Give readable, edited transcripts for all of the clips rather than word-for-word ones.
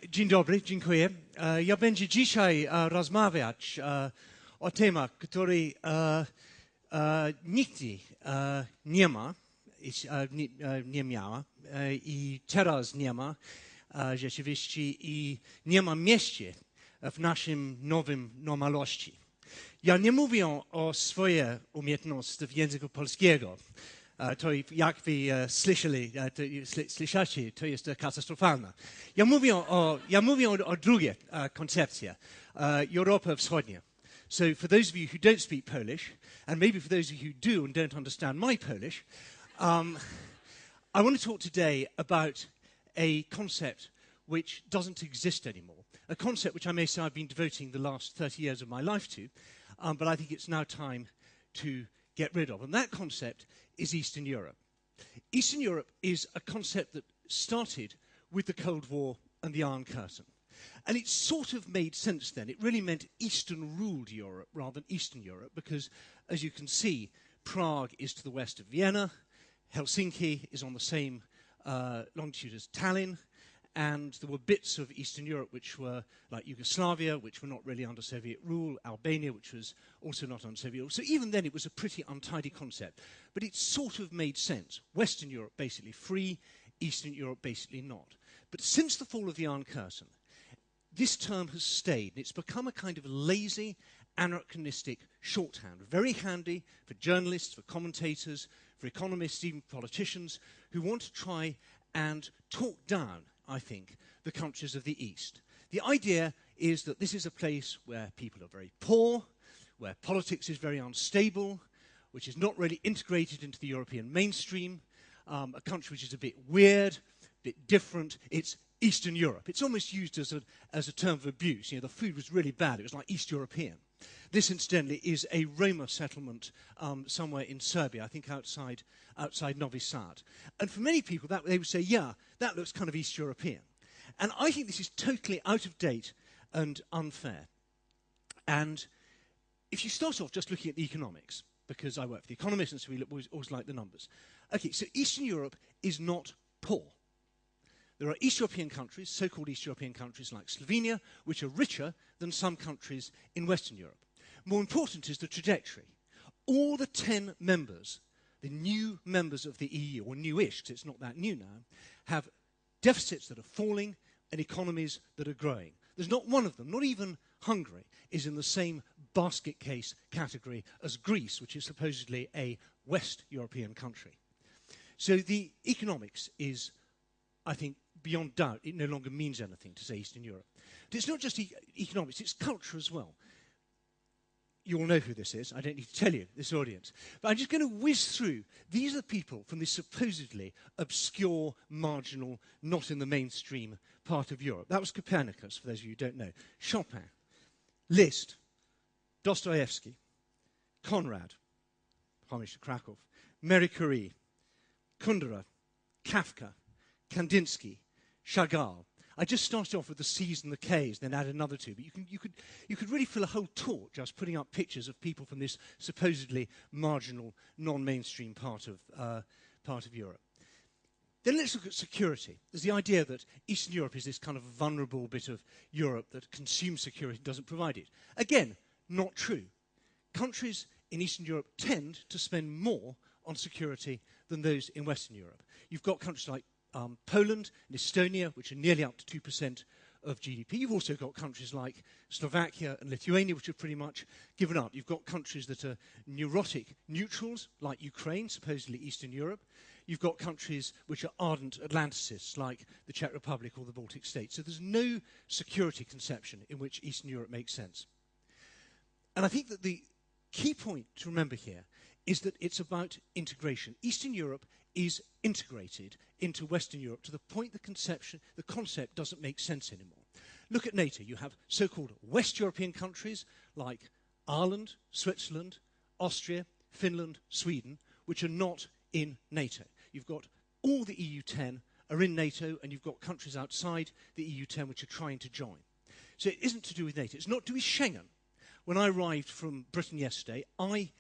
Dzień dobry, dziękuję. Ja będę dzisiaj rozmawiać o temat, który nigdy nie miała i teraz nie ma rzeczywiście i nie ma miejsca w naszym nowym normalności. Ja nie mówię o swojej umiejętności w języku polskiego. To jak wy słyszacie, to jest katastrofalne. Ja mówię o drugiej koncepcji, Europa Wschodnia. So for those of you who don't speak Polish, and maybe for those of you who do and don't understand my Polish, I want to talk today about a concept which doesn't exist anymore. A concept which I may say I've been devoting the last 30 years of my life to, but I think it's now time to get rid of. And that concept is Eastern Europe. Eastern Europe is a concept that started with the Cold War and the Iron Curtain. And it sort of made sense then. It really meant Eastern-ruled Europe rather than Eastern Europe because, as you can see, Prague is to the west of Vienna, Helsinki is on the same longitude as Tallinn, and there were bits of Eastern Europe which were like Yugoslavia, which were not really under Soviet rule, Albania, which was also not under Soviet rule. So even then it was a pretty untidy concept. But it sort of made sense. Western Europe basically free, Eastern Europe basically not. But since the fall of the Iron Curtain, this term has stayed. It's become a kind of lazy, anachronistic shorthand, very handy for journalists, for commentators, for economists, even politicians, who want to try and talk down, I think, the countries of the East. The idea is that this is a place where people are very poor, where politics is very unstable, which is not really integrated into the European mainstream, a country which is a bit weird, a bit different. It's Eastern Europe. It's almost used as a term of abuse. You know, the food was really bad. It was like East European. This, incidentally, is a Roma settlement somewhere in Serbia, I think outside Novi Sad. And for many people, they would say, yeah, that looks kind of East European. And I think this is totally out of date and unfair. And if you start off just looking at the economics, because I work for the Economist, and so we always like the numbers. Okay, so Eastern Europe is not poor. There are East European countries, so-called East European countries like Slovenia, which are richer than some countries in Western Europe. More important is the trajectory. All the 10 members, the new members of the EU, or newish, because it's not that new now, have deficits that are falling and economies that are growing. There's not one of them, not even Hungary, is in the same basket case category as Greece, which is supposedly a West European country. So the economics is, I think, beyond doubt, it no longer means anything to say Eastern Europe. But it's not just economics, it's culture as well. You all know who this is. I don't need to tell you, this audience. But I'm just going to whiz through. These are the people from this supposedly obscure, marginal, not in the mainstream part of Europe. That was Copernicus, for those of you who don't know. Chopin, Liszt, Dostoevsky, Conrad, TEDxKrakow, Marie Curie, Kundera, Kafka, Kandinsky, Chagall. I just started off with the C's and the K's, then add another two. But you could really fill a whole talk just putting up pictures of people from this supposedly marginal, non-mainstream part of Europe. Then let's look at security. There's the idea that Eastern Europe is this kind of vulnerable bit of Europe that consumes security and doesn't provide it. Again, not true. Countries in Eastern Europe tend to spend more on security than those in Western Europe. You've got countries like Poland and Estonia, which are nearly up to 2% of GDP. You've also got countries like Slovakia and Lithuania, which have pretty much given up. You've got countries that are neurotic neutrals, like Ukraine, supposedly Eastern Europe. You've got countries which are ardent Atlanticists, like the Czech Republic or the Baltic states. So there's no security conception in which Eastern Europe makes sense. And I think that the key point to remember here is that it's about integration. Eastern Europe is integrated into Western Europe to the point the concept doesn't make sense anymore. Look at NATO. You have so-called West European countries like Ireland, Switzerland, Austria, Finland, Sweden, which are not in NATO. You've got all the EU10 are in NATO, and you've got countries outside the EU10 which are trying to join. So it isn't to do with NATO. It's not to do with Schengen. When I arrived from Britain yesterday, I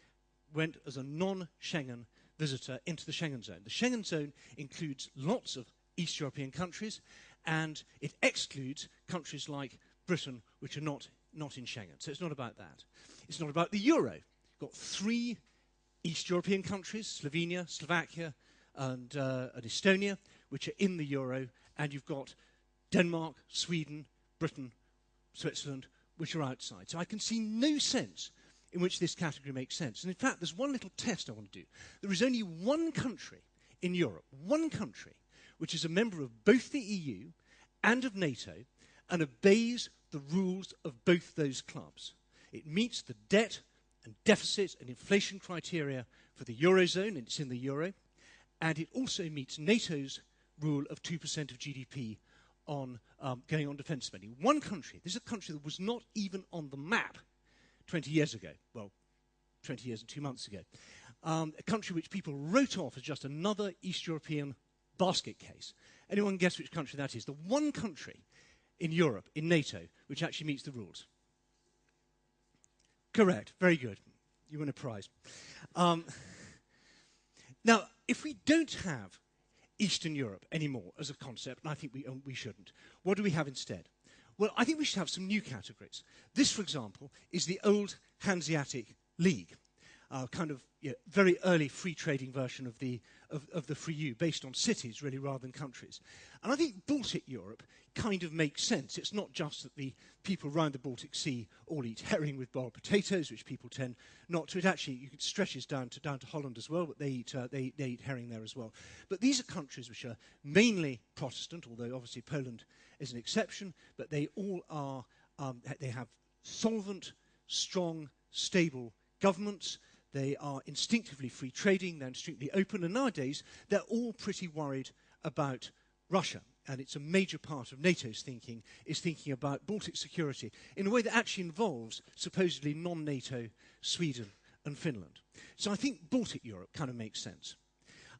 went as a non-Schengen visitor into the Schengen zone. The Schengen zone includes lots of East European countries and it excludes countries like Britain, which are not in Schengen. So it's not about that. It's not about the euro. You've got 3 East European countries, Slovenia, Slovakia, and Estonia, which are in the euro, and you've got Denmark, Sweden, Britain, Switzerland, which are outside. So I can see no sense in which this category makes sense. And in fact, there's one little test I want to do. There is only one country in Europe, one country, which is a member of both the EU and of NATO and obeys the rules of both those clubs. It meets the debt and deficit and inflation criteria for the Eurozone, and it's in the euro, and it also meets NATO's rule of 2% of GDP on going on defence spending. One country, this is a country that was not even on the map 20 years ago, well, 20 years and 2 months ago, a country which people wrote off as just another East European basket case. Anyone guess which country that is? The one country in Europe, in NATO, which actually meets the rules. Correct. Very good. You win a prize. Now, if we don't have Eastern Europe anymore as a concept, and I think we shouldn't, what do we have instead? Well, I think we should have some new categories. This, for example, is the old Hanseatic League, kind of very early free trading version of the free EU, based on cities really rather than countries. And I think Baltic Europe kind of makes sense. It's not just that the people around the Baltic Sea all eat herring with boiled potatoes, which people tend not to. It actually stretches down to Holland as well, but they eat herring there as well. But these are countries which are mainly Protestant, although obviously Poland is an exception, but they all are, they have solvent, strong, stable governments. They are instinctively free trading, they're instinctively open, and nowadays they're all pretty worried about Russia. And it's a major part of NATO's thinking, is thinking about Baltic security in a way that actually involves supposedly non-NATO Sweden and Finland. So I think Baltic Europe kind of makes sense.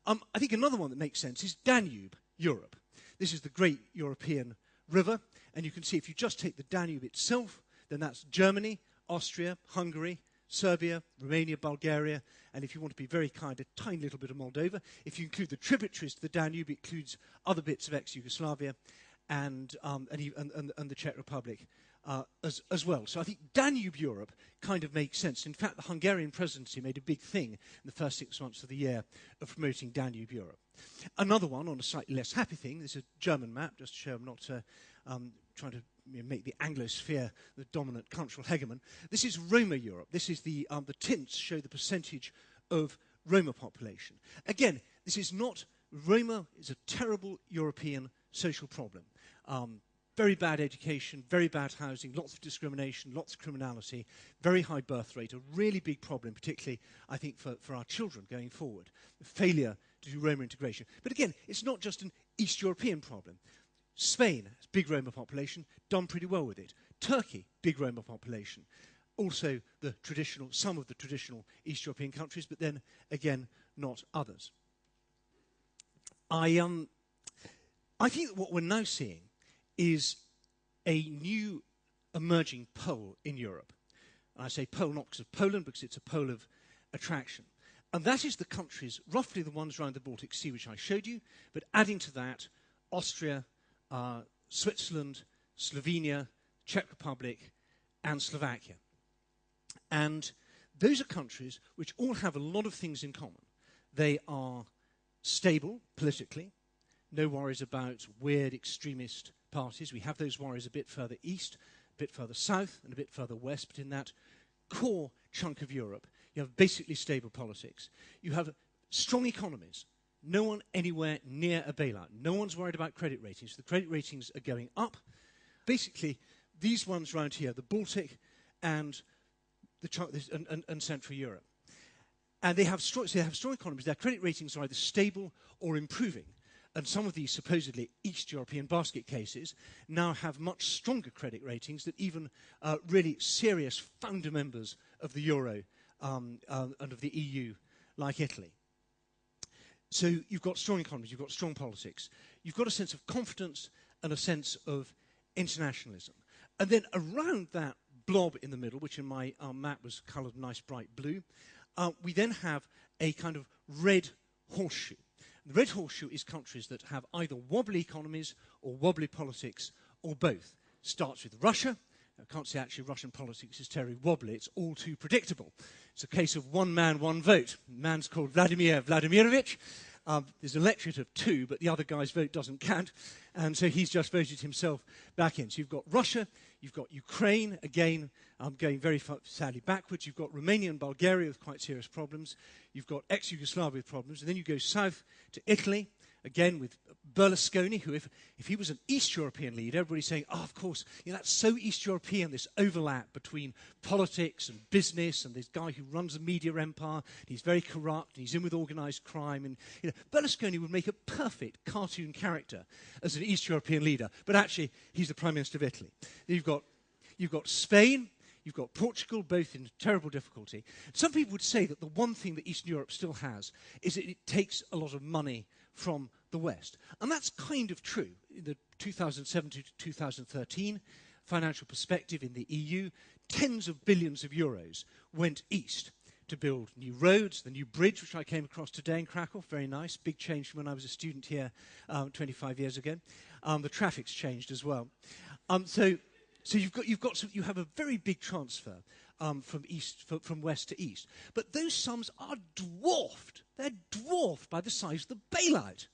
I think another one that makes sense is Danube Europe. This is the great European river, and you can see if you just take the Danube itself, then that's Germany, Austria, Hungary, Serbia, Romania, Bulgaria, and if you want to be very kind, a tiny little bit of Moldova. If you include the tributaries to the Danube, it includes other bits of ex-Yugoslavia and the Czech Republic as well. So I think Danube Europe kind of makes sense. In fact, the Hungarian presidency made a big thing in the first 6 months of the year of promoting Danube Europe. Another one on a slightly less happy thing, this is a German map, just to show I'm not trying to make the Anglosphere the dominant cultural hegemon. This is Roma Europe. This is the tints show the percentage of Roma population. Again, this is not, Roma is a terrible European social problem. Very bad education, very bad housing, lots of discrimination, lots of criminality, very high birth rate, a really big problem, particularly, I think, for our children going forward. Failure to do Roma integration. But again, it's not just an East European problem. Spain has big Roma population, done pretty well with it. Turkey, big Roma population. Also some of the traditional East European countries, but then again, not others. I think that what we're now seeing is a new emerging pole in Europe. And I say pole not because of Poland, because it's a pole of attraction. And that is the countries, roughly the ones around the Baltic Sea, which I showed you, but adding to that, Austria, Switzerland, Slovenia, Czech Republic, and Slovakia. And those are countries which all have a lot of things in common. They are stable politically, no worries about weird extremist parties. We have those worries a bit further east, a bit further south, and a bit further west, but in that core chunk of Europe, you have basically stable politics. You have strong economies. No one anywhere near a bailout. No one's worried about credit ratings. The credit ratings are going up. Basically, these ones around here, the Baltic and Central Europe. And they have strong economies. Their credit ratings are either stable or improving. And some of these supposedly East European basket cases now have much stronger credit ratings than even really serious founder members of the Euro and of the EU, like Italy. So you've got strong economies, you've got strong politics, you've got a sense of confidence and a sense of internationalism. And then around that blob in the middle, which in my map was coloured nice bright blue, we then have a kind of red horseshoe. The red horseshoe is countries that have either wobbly economies or wobbly politics or both. Starts with Russia. I can't say actually Russian politics is terribly wobbly. It's all too predictable. It's a case of one man, one vote. The man's called Vladimir Vladimirovich. There's an electorate of 2, but the other guy's vote doesn't count. And so he's just voted himself back in. So you've got Russia, you've got Ukraine, again, going very sadly backwards. You've got Romania and Bulgaria with quite serious problems. You've got ex-Yugoslavia with problems. And then you go south to Italy, again with Berlusconi, who if he was an East European leader, everybody's saying, oh, of course, that's so East European, this overlap between politics and business, and this guy who runs a media empire, he's very corrupt, and he's in with organised crime. And Berlusconi would make a perfect cartoon character as an East European leader, but actually he's the Prime Minister of Italy. Then you've got Spain, you've got Portugal, both in terrible difficulty. Some people would say that the one thing that Eastern Europe still has is that it takes a lot of money from the West. And that's kind of true. In the 2007 to 2013 financial perspective in the EU, tens of billions of euros went east to build new roads, the new bridge, which I came across today in Krakow, very nice, big change from when I was a student here 25 years ago. The traffic's changed as well. So you have a very big transfer from west to east. But those sums are dwarfed. They're dwarfed by the size of the bailout.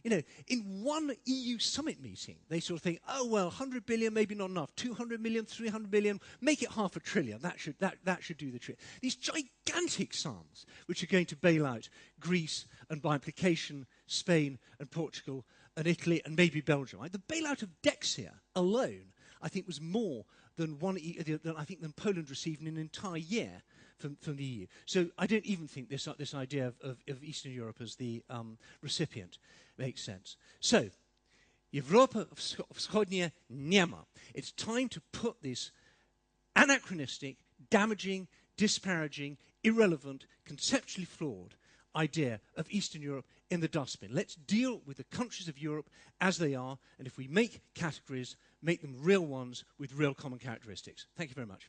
In one EU summit meeting, they sort of think, oh, well, 100 billion, maybe not enough. 200 million, 300 billion, make it $500 billion. That should do the trick. These gigantic sums, which are going to bail out Greece and, by implication, Spain and Portugal and Italy and maybe Belgium. The bailout of Dexia alone, I think, was more than than Poland received in an entire year from the EU. So I don't even think this idea of Eastern Europe as the recipient makes sense. So, Europa Wschodnia nie ma. It's time to put this anachronistic, damaging, disparaging, irrelevant, conceptually flawed idea of Eastern Europe in the dustbin. Let's deal with the countries of Europe as they are, and if we make categories, make them real ones with real common characteristics. Thank you very much.